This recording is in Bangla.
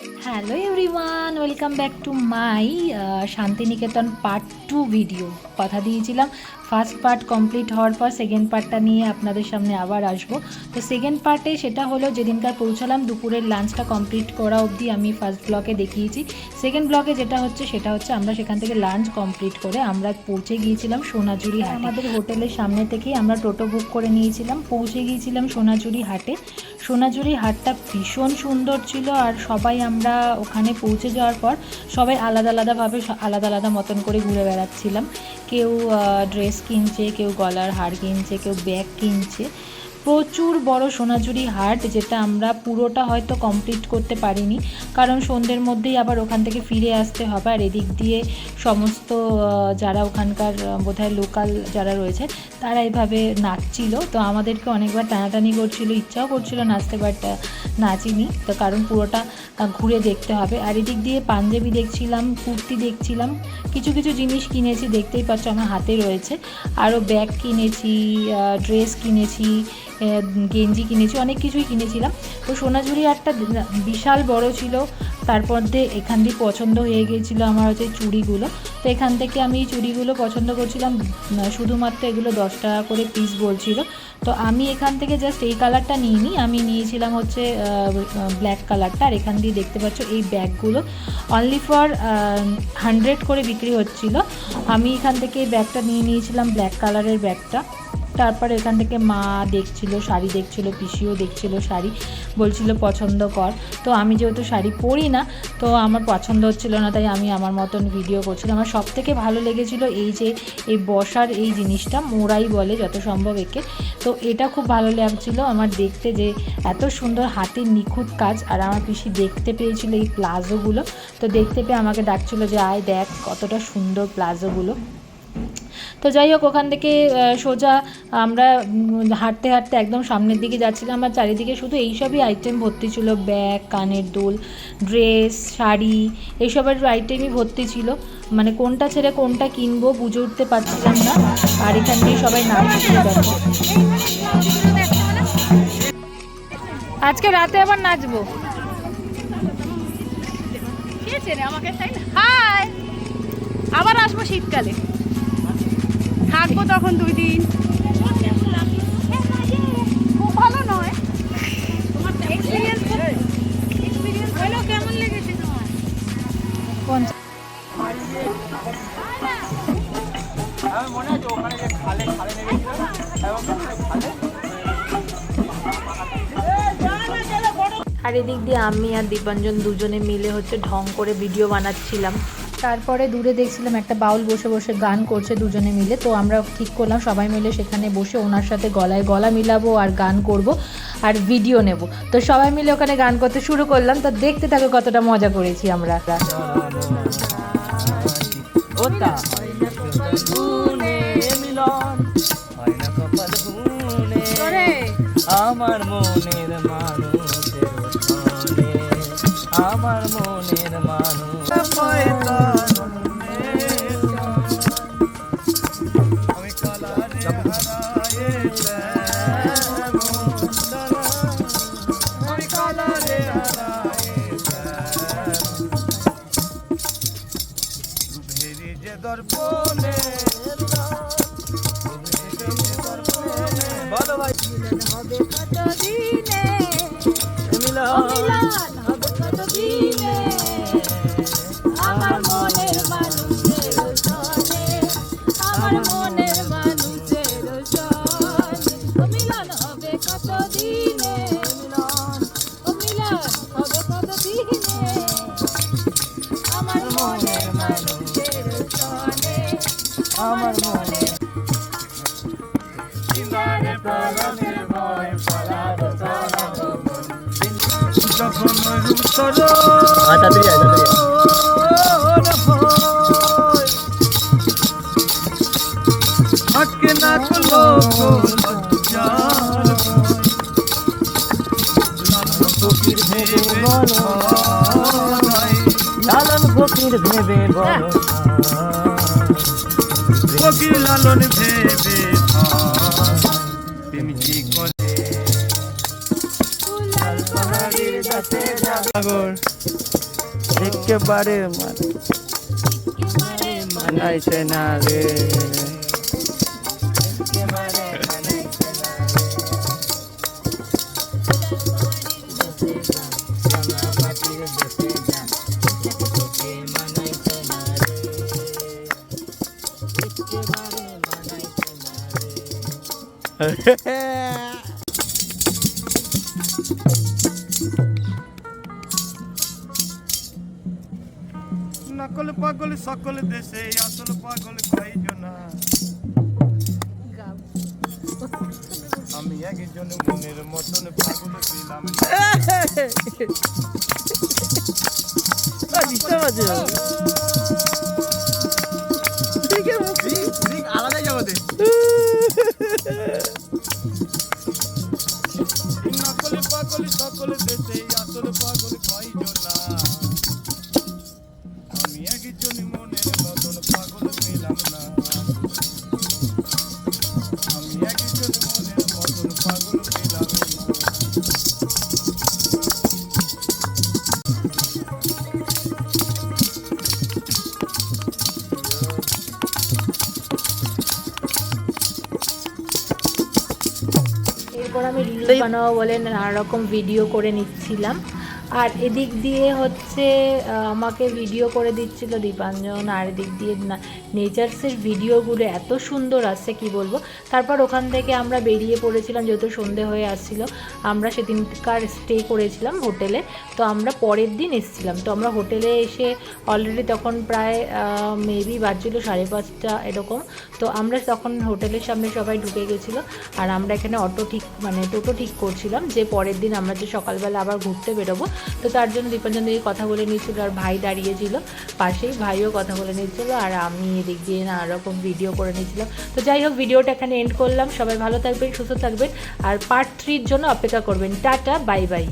Hello everyone, welcome back to my Shantiniketan part 2 video. কথা দিয়েছিলাম ফার্স্ট পার্ট কমপ্লিট হওয়ার পর সেকেন্ড পার্টটা নিয়ে আপনাদের সামনে আবার আসবো। তো সেকেন্ড পার্টে সেটা হলো যেদিনকার পৌঁছালাম দুপুরের লাঞ্চটা কমপ্লিট করা অবধি আমি ফার্স্ট ব্লকে দেখিয়েছি। সেকেন্ড ব্লকে যেটা হচ্ছে সেটা হচ্ছে আমরা সেখান থেকে লাঞ্চ কমপ্লিট করে আমরা পৌঁছে গিয়েছিলাম সোনাঝুরি হাটে। আমাদের হোটেলের সামনে থেকেই আমরা টোটো বুক করে নিয়েছিলাম, পৌঁছে গিয়েছিলাম সোনাঝুরি হাটে। সোনাঝুরি হাটটা ভীষণ সুন্দর ছিল আর সবাই আমরা ওখানে পৌঁছে যাওয়ার পর সবাই আলাদা আলাদাভাবে আলাদা আলাদা মতন করে ঘুরে বেড়াচ্ছিলাম। কেউ ড্রেস কিনছে, কেউ গলার হার কিনছে, কেউ ব্যাগ কিনছে। প্রচুর বড় সোনাঝুরি হাট, যেটা আমরা পুরোটা হয়তো কমপ্লিট করতে পারিনি, কারণ সন্ধ্যের মধ্যেই আবার ওখান থেকে ফিরে আসতে হবে। আর এদিক দিয়ে সমস্ত যারা ওখানকার বোধহয় লোকাল যারা রয়েছে তারা এইভাবে নাচছিল, তো আমাদেরকে অনেকবার টানাটানি করছিল, ইচ্ছাও করছিল নাচতে, বাট নাচিনি তো, কারণ পুরোটা ঘুরে দেখতে হবে। আর এদিক দিয়ে পাঞ্জাবি দেখছিলাম, কুর্তি দেখছিলাম, কিছু কিছু জিনিস কিনেছি, দেখতেই পাচ্ছ আমার হাতে রয়েছে। আরও ব্যাগ কিনেছি, ড্রেস কিনেছি, গেঞ্জি কিনেছি, অনেক কিছুই কিনেছিলাম। তো সোনাঝুরি হাটটা বিশাল বড় ছিল। তারপর দিয়ে এখান দিয়ে পছন্দ হয়ে গিয়েছিলো আমার হচ্ছে চুড়িগুলো, তো এখান থেকে আমি চুড়িগুলো পছন্দ করছিলাম। শুধুমাত্র এগুলো 10 টাকা করে পিস বলছিল, তো আমি এখান থেকে জাস্ট এই কালারটা নিইনি, আমি নিয়েছিলাম হচ্ছে ব্ল্যাক কালারটা। আর এখান দিয়ে দেখতে পাচ্ছ এই ব্যাগগুলো অনলি ফর 100 করে বিক্রি হচ্ছিল। আমি এখান থেকে এই ব্যাগটা নিয়ে নিয়েছিলাম, ব্ল্যাক কালারের ব্যাগটা। তারপরে এখান থেকে মা দেখছিল শাড়ি, দেখছিল পিসিও দেখছিল শাড়ি, বলছিল পছন্দ কর। তো আমি যেহেতু শাড়ি পরি না, তো আমার পছন্দ হচ্ছিল না, তাই আমি আমার মতন ভিডিও করছিলাম। আমার সবথেকে ভালো লেগেছিল এই যে এই বসার এই জিনিসটা, মোড়াই বলে যত সম্ভব একে, তো এটা খুব ভালো লাগছিল আমার দেখতে, যে এত সুন্দর হাতের নিখুঁত কাজ। আর আমার পিসি দেখতে পেয়েছিল এই প্লাজোগুলো, তো দেখতে পেয়ে আমাকে ডাকছিল যে আয় দেখ কতটা সুন্দর প্লাজোগুলো। তো যাই হোক, ওখান থেকে সোজা আমরা হাঁটতে হাঁটতে একদম সামনের দিকে যাচ্ছিলাম। আমার চারিদিকে শুধু এইসবই আইটেম ভর্তি ছিল, ব্যাগ, কানের দুল, ড্রেস, শাড়ি, এইসবের আইটেমই ভর্তি ছিল। মানে কোনটা ছেড়ে কোনটা কিনবো বুঝে উঠতে পারছিলাম না। আর এখান দিয়ে সবাই নাচছিল, দেখো আজকে রাতে আবার নাচবো। হাই, আবার আসবো শীতকালে, থাকবো তখন 2 দিন। খুব ভালো নয়, তোমার এক্সপেরিয়েন্স হলো, কেমন লেগেছে তোমার? মনে আছে ওখানে যে খালে লেগেছিল, আর এদিক দিয়ে আমি আর দীপাঞ্জন দুজনে মিলে হচ্ছে ঢং করে ভিডিও বানাচ্ছিলাম। তারপরে দূরে দেখছিলাম একটা বাউল বসে বসে গান করছে দুজনে মিলে, তো আমরা ঠিক করলাম সবাই মিলে সেখানে বসে ওনার সাথে গলায় গলা মিলাবো আর গান করব আর ভিডিও নেব। তো সবাই মিলে ওখানে গান করতে শুরু করলাম, তো দেখতে থাকো কতটা মজা করেছি আমরা। আমার মনের মানুষ, আমার মনের মানুষ, আমি কালারে আমি কালারে ভেরি যে দর্পণে বলো ভাই হবে কত দিনে, মিলন হবে কত দিনে, আমার মনের মানুষের সনে, আমার মনের মানুষের সনে, মিলন হবে কত দিনে, মিলন হবে কত দিনে, আমার মনের মানুষের সনে, আমার মনে লালন ফকির ভেবে বড়, ফকির লালন ভেবে তুমি কি করে পাহাড়ির কাছে যাব সাগর একেবারে মানাইছে না রে নকল পাগল সকল দেশে আসল পাগল কয়জনা আমি একজন মনের মতন পাগল ছিলাম আলাদা জগতে নকল পাগল সকল দেশে আসল পাগল কয়জনা আমি একজন মনের মতন পাগল ছিলাম না আমি একজন মনের মতন পাগল ছিলাম না এরপর আমি রিলস বানাবো বলে নানা রকম ভিডিও করে নিচ্ছিলাম। আর এদিক দিয়ে হচ্ছে আমাকে ভিডিও করে দিচ্ছিল দীপাঞ্জন, আর এদিক দিয়ে নেচার্সের ভিডিওগুলো এত সুন্দর আসছে কি বলবো। তারপর ওখান থেকে আমরা বেরিয়ে পড়েছিলাম, যেহেতু সন্ধে হয়ে আসছিল। আমরা সেদিনকার স্টে করেছিলাম হোটেলে, তো আমরা পরের দিন এসেছিলাম। তো আমরা হোটেলে এসে অলরেডি তখন প্রায় মেবি বাজছিল 5:30 এরকম। তো আমরা তখন হোটেলের সামনে সবাই ঢুকে গেছিলো, আর আমরা এখানে টোটো ঠিক করছিলাম যে পরের দিন আমরা যে সকালবেলা আবার ঘুরতে বেরোবো। তো তার জন্য দীপাঞ্জন দিকে কথা বলে নিয়েছিল, আর ভাই দাঁড়িয়েছিল পাশেই, ভাইও কথা বলে নিচ্ছিল, আর আমি এদিক দিয়ে নানা রকম ভিডিও করে নিয়েছিলাম। তো যাই হোক, ভিডিওটা এখানে এন্ড করলাম। সবাই ভালো থাকবেন, সুস্থ থাকবেন, আর পার্ট 3 জন্য অপেক্ষা করবেন। Tata, bye bye.